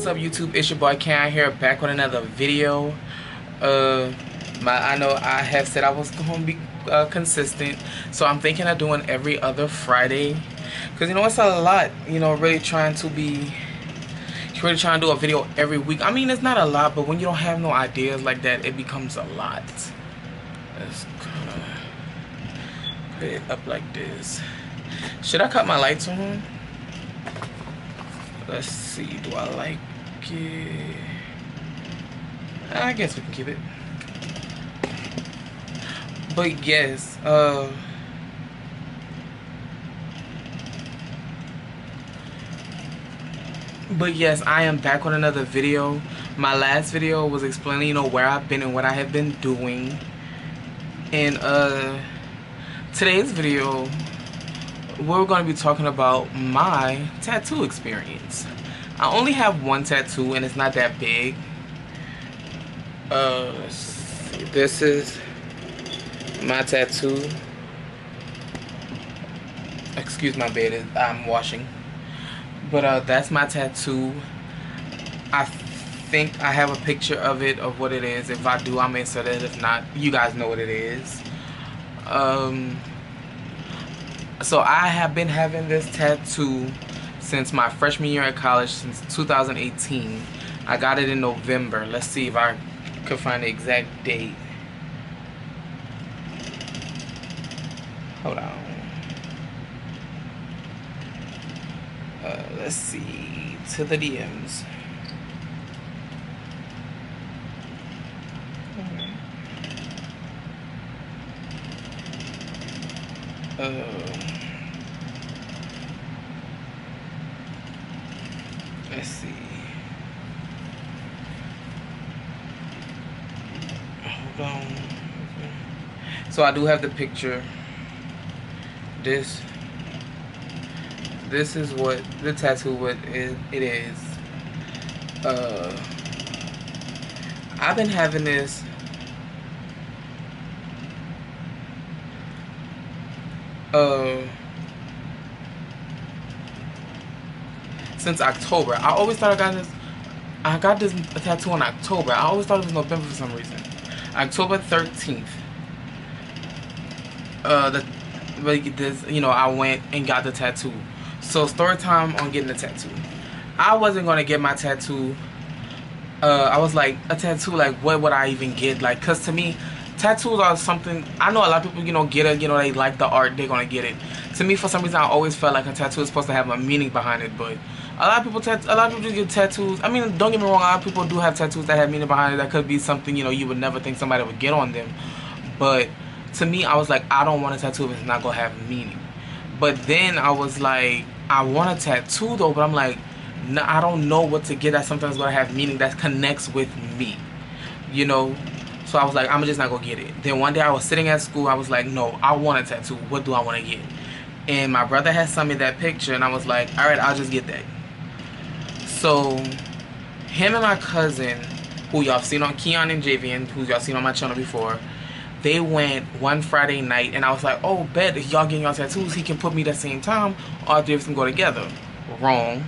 up, YouTube? It's your boy Ken here, back with another video. I know I have said I was going to be consistent, so I'm thinking of doing every other Friday, because it's a lot. Really trying to do a video every week. I mean, it's not a lot, but when you don't have no ideas like that, it becomes a lot. Let's put it up like this. Should I cut my lights on? Let's see, do I like it? I guess we can keep it. But yes, I am back with another video. My last video was explaining, where I've been and what I have been doing. And today's video, we're going to be talking about my tattoo experience. I only have one tattoo and it's not that big. Let's see. This is my tattoo. Excuse my bed, I'm washing. But that's my tattoo. I think I have a picture of it, of what it is. If I do, I'll insert it. If not, you guys know what it is. So I have been having this tattoo since my freshman year at college, since 2018. I got it in November. Let's see if I could find the exact date. Hold on. Let's see. To the DMs. Let's see. Hold on. So I do have the picture. This is what the tattoo it is. I've been having this since October. I always thought I got this tattoo in October. I always thought it was November for some reason. October 13th. I went and got the tattoo. So story time on getting the tattoo. I wasn't gonna get my tattoo. I was like, a tattoo, like what would I even get? Like, cause to me, tattoos are something, I know a lot of people, get it, they like the art, they're gonna get it. To me, for some reason, I always felt like a tattoo is supposed to have a meaning behind it, but a lot of people get tattoos. I mean, don't get me wrong, a lot of people do have tattoos that have meaning behind it. That could be something, you would never think somebody would get on them. But to me, I was like, I don't want a tattoo if it's not gonna have meaning. But then I was like, I want a tattoo though, but I'm like, no, I don't know what to get that sometimes gonna have meaning that connects with me, So I was like, I'm just not gonna get it. Then one day I was sitting at school, I was like, no, I want a tattoo. What do I want to get? And my brother had sent me that picture, and I was like, all right, I'll just get that. So him and my cousin, who y'all seen on Keon and Javian, who y'all seen on my channel before, they went one Friday night, and I was like, oh, bet if y'all getting y'all tattoos, he can put me at the same time, all three of us can go together. Wrong.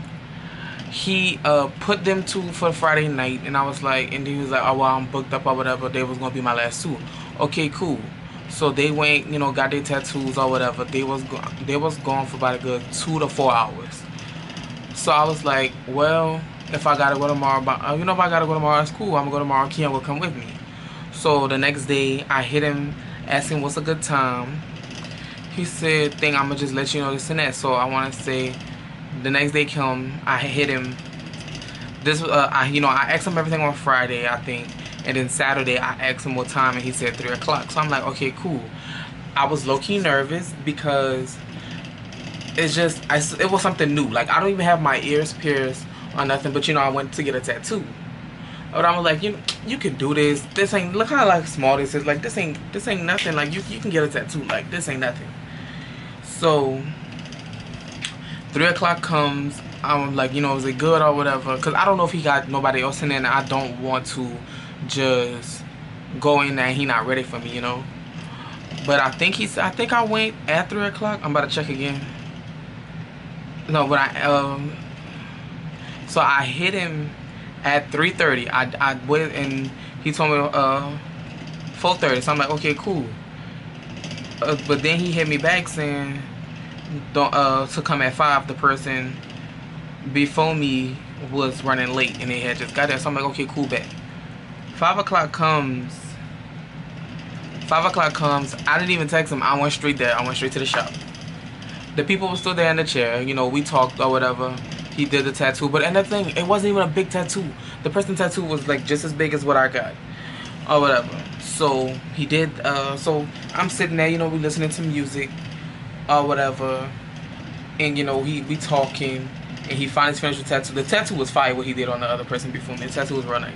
He put them two for Friday night, and I was like, and he was like, oh, well, I'm booked up or whatever. They was gonna be my last two. Okay, cool. So they went, got their tattoos or whatever. They was gone for about a good 2 to 4 hours. So I was like, well, if I gotta go tomorrow, if I gotta go tomorrow, it's cool. I'm gonna go tomorrow. Kian will come with me. So the next day, I hit him, asked him what's a good time. He said, "Thing, I'm gonna just let you know this and that." So I want to say, the next day come, I hit him. I asked him everything on Friday, I think, and then Saturday I asked him what time, and he said 3 o'clock. So I'm like, okay, cool. I was low key nervous because it was something new. Like, I don't even have my ears pierced or nothing, but I went to get a tattoo. But I was like, you can do this. This ain't, look how like small this is. Like, this ain't nothing. Like, you can get a tattoo. Like, this ain't nothing. So 3 o'clock comes. I'm like, is it good or whatever? Because I don't know if he got nobody else in there, and I don't want to just go in there and he not ready for me, But I think I went at 3 o'clock. I'm about to check again. No, but so I hit him At 3:30, I went and he told me 4:30. So I'm like, okay, cool. But then he hit me back saying, don't to come at 5. The person before me was running late and they had just got there. So I'm like, okay, cool, bet. 5 o'clock comes. 5 o'clock comes. I didn't even text him. I went straight there. I went straight to the shop. The people were still there in the chair. You know, we talked or whatever. He did the tattoo. But and the thing, it wasn't even a big tattoo. The person's tattoo was like just as big as what I got. Or whatever. So he did, so I'm sitting there, you know, we listening to music or whatever. And, you know, we talking. And he finally finished the tattoo. The tattoo was fire what he did on the other person before me. The tattoo was real nice.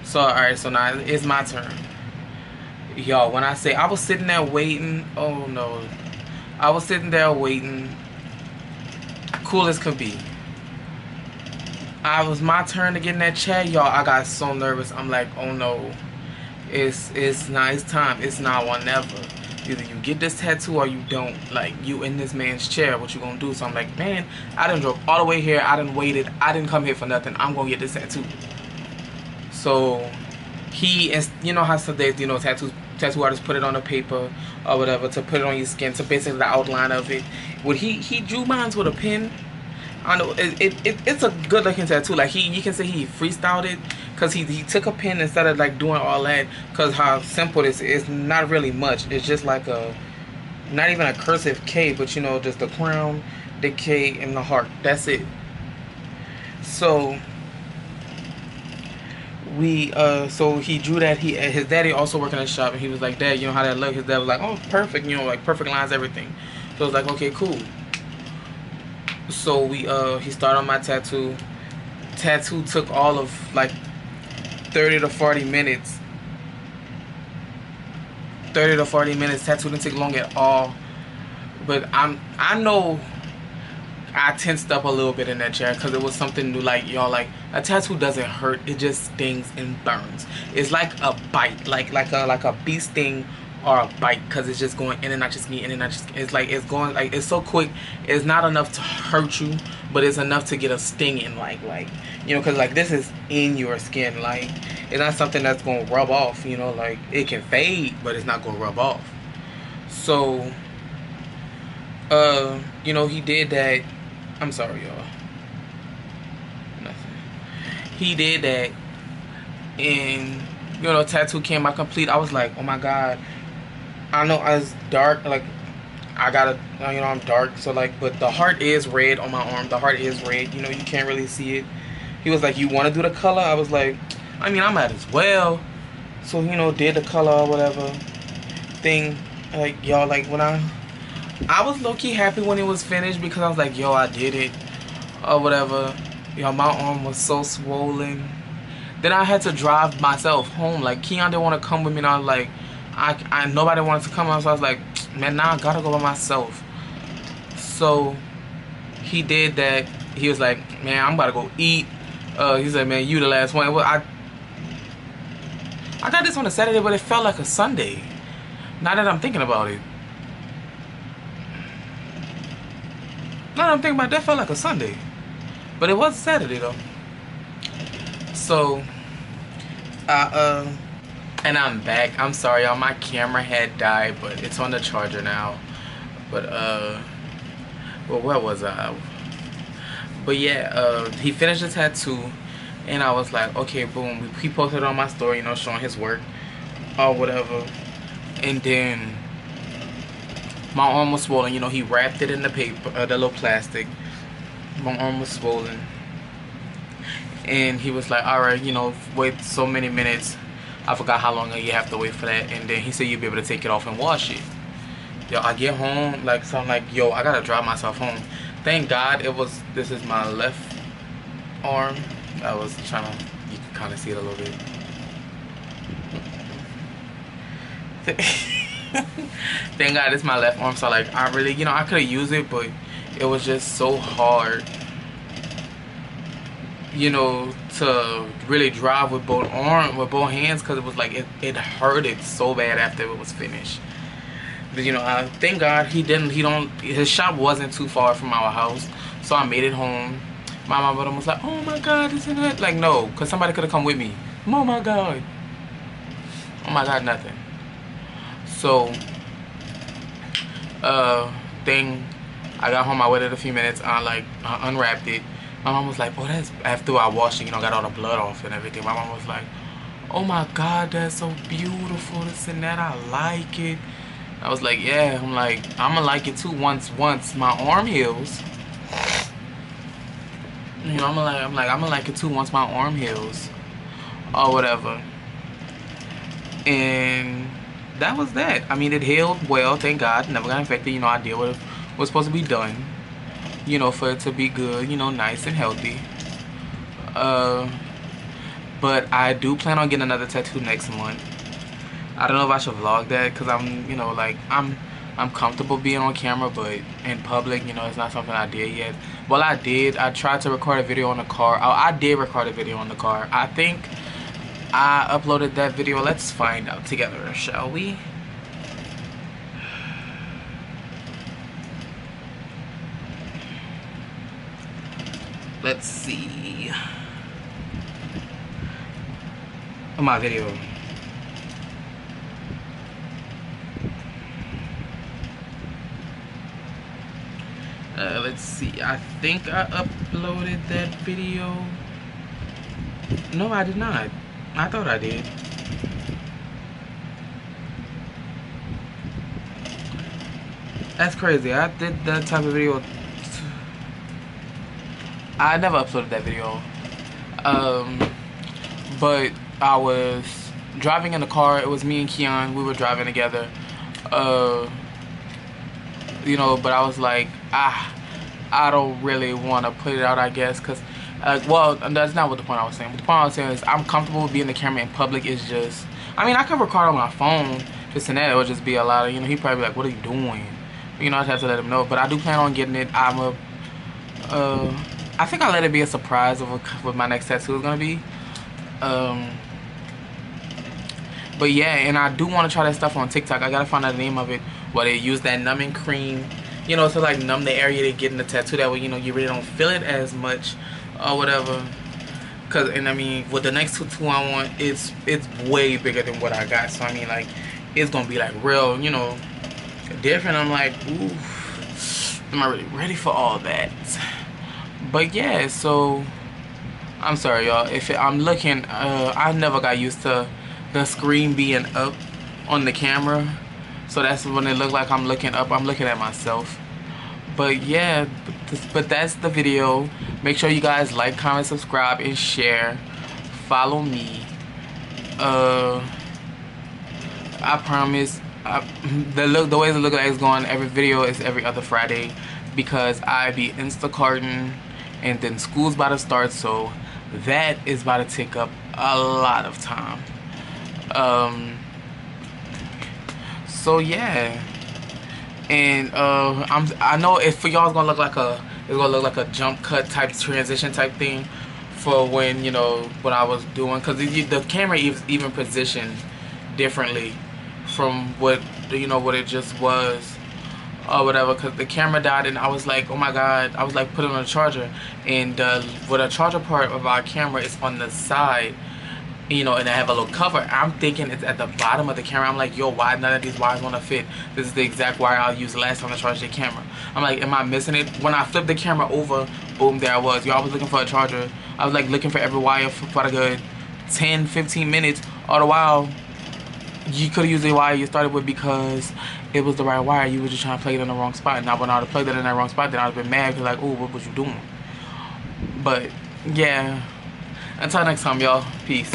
So, alright, so now it's my turn. Y'all, when I say I was sitting there waiting, oh no. I was sitting there waiting. Cool as could be. It was my turn to get in that chair, y'all. I got so nervous. I'm like, oh no. It's not, it's time. It's now or never. Either you get this tattoo or you don't. Like, you in this man's chair, what you gonna do? So I'm like, man, I done drove all the way here. I done waited. I didn't come here for nothing. I'm gonna get this tattoo. So he is, you know how some days, you know, tattoo artists put it on a paper or whatever to put it on your skin, to basically the outline of it. What he drew mine with a pen. I know it's a good looking tattoo. Like you can say he freestyled it, cause he took a pen instead of like doing all that. Cause how simple this is, it's not really much. It's just like not even a cursive K, but you know, just the crown, the K, and the heart. That's it. So so he drew that. His daddy also working in the shop, and he was like, Dad, you know how that look? His dad was like, oh, perfect. You know, like perfect lines, everything. So I was like, okay, cool. So he started on my tattoo. Tattoo took all of like 30 to 40 minutes. 30 to 40 minutes. Tattoo didn't take long at all. But I know I tensed up a little bit in that chair because it was something new. Like, y'all, like a tattoo doesn't hurt. It just stings and burns. It's like a bite, like a bee sting or a bite, because it's just going in and out your skin, in and out your skin. It's like it's going, like, it's so quick. It's not enough to hurt you, but it's enough to get a sting in, like you know, because like this is in your skin. Like, it's not something that's going to rub off, you know. Like, it can fade, but it's not going to rub off. So you know, he did that. I'm sorry, y'all. Nothing. He did that, and you know, tattoo came out complete. I was like, oh my god. I know I was dark, like I gotta, you know, I'm dark, so like, but the heart is red on my arm. The heart is red, you know, you can't really see it. He was like, you want to do the color? I was like, I mean, I might as well. So, you know, did the color or whatever thing. Like, y'all, like, when I was low-key happy when it was finished, because I was like, yo, I did it or whatever. Yo, my arm was so swollen. Then I had to drive myself home. Like, Keon didn't want to come with me, and I was like, nobody wanted to come. So I was like, man, now I gotta go by myself. So he did that. He was like, man, I'm about to go eat. He said, man, you the last one. Well, I got this on a Saturday, but it felt like a Sunday. Now that I'm thinking about it. Now that I'm thinking about it, that felt like a Sunday. But it was Saturday though. So and I'm back. I'm sorry, y'all. My camera had died, but it's on the charger now. But well, where was I? But yeah, he finished the tattoo, and I was like, okay, boom. He posted it on my story, you know, showing his work or whatever. And then my arm was swollen. You know, he wrapped it in the paper, the little plastic. My arm was swollen, and he was like, all right, you know, wait so many minutes. I forgot how long you have to wait for that. And then he said you'll be able to take it off and wash it. Yo, I get home, like, so I'm like, yo, I gotta drive myself home. Thank God this is my left arm. I was trying to, you can kind of see it a little bit. Thank God it's my left arm. So like, I really, you know, I could have used it, but it was just so hard, you know, to really drive with both hands, because it was like it hurted so bad after it was finished. But, you know, thank God his shop wasn't too far from our house, so I made it home. My mom would almost like, oh my God, this and that. Like, no, because somebody could have come with me. Oh my God. Oh my God, nothing. So, thing, I got home, I waited a few minutes, I unwrapped it. My mom was like, oh, that's, after I washed it, you know, got all the blood off and everything. My mom was like, oh my God, that's so beautiful, this and that, I like it. I was like, yeah. I'm like, I'm gonna like it too once my arm heals. You know, I'm gonna like it too once my arm heals, or whatever. And that was that. I mean, it healed well, thank God. Never got infected. You know, I did what was supposed to be done. You know, for it to be good. You know, nice and healthy. But I do plan on getting another tattoo next month. I don't know if I should vlog that because I'm, you know, like I'm comfortable being on camera, but in public, you know, it's not something I did yet. Well, I did. I tried to record a video on the car. Oh, I did record a video on the car. I think I uploaded that video. Let's find out together, shall we? Let's see. My video. Let's see. I think I uploaded that video. No, I did not. I thought I did. That's crazy. I did that type of video. I never uploaded that video. But I was driving in the car. It was me and Keon. We were driving together. You know, but I was like, I don't really want to put it out, I guess, because, well, that's not what the point I was saying. But the point I was saying is I'm comfortable with being the camera in public. Is just, I mean, I can record on my phone, this and that. It would just be a lot of, you know, he'd probably be like, what are you doing? You know, I'd have to let him know. But I do plan on getting it. I think I'll let it be a surprise of what my next tattoo is going to be. But yeah, and I do want to try that stuff on TikTok. I gotta find out the name of it. Where they use that numbing cream, you know, to like numb the area they get in the tattoo. That way, you know, you really don't feel it as much or whatever. Cause, and I mean, with the next tattoo I want, it's way bigger than what I got. So I mean, like, it's gonna be like real, you know, different. I'm like, ooh, am I really ready for all that? But yeah, so I'm sorry, y'all. I'm looking, I never got used to the screen being up on the camera, so that's when it looked like I'm looking up. I'm looking at myself. But yeah, but that's the video. Make sure you guys like, comment, subscribe, and share. Follow me. I promise, the way the look like is going, every video is every other Friday, because I be Instacarting, and then school's about to start, so that is about to take up a lot of time. So yeah, and I know if for y'all it's gonna look like a jump cut type transition type thing for when, you know, what I was doing, because the camera is even positioned differently from what, you know, what it just was or whatever, because the camera died and I was like, oh my God, I was like putting on a charger, and with a charger part of our camera is on the side, you know, and I have a little cover. I'm thinking it's at the bottom of the camera. I'm like, yo, why none of these wires want to fit? This is the exact wire I used last time to charge the camera. I'm like, am I missing it? When I flipped the camera over, boom, there I was. Y'all was looking for a charger. I was like looking for every wire for quite a good 10-15 minutes. All the while, you could have used the wire you started with because it was the right wire. You were just trying to plug it in the wrong spot. Now, when I would have plugged it in that wrong spot, then I would have been mad because, like, oh, what was you doing? But yeah, until next time, y'all. Peace.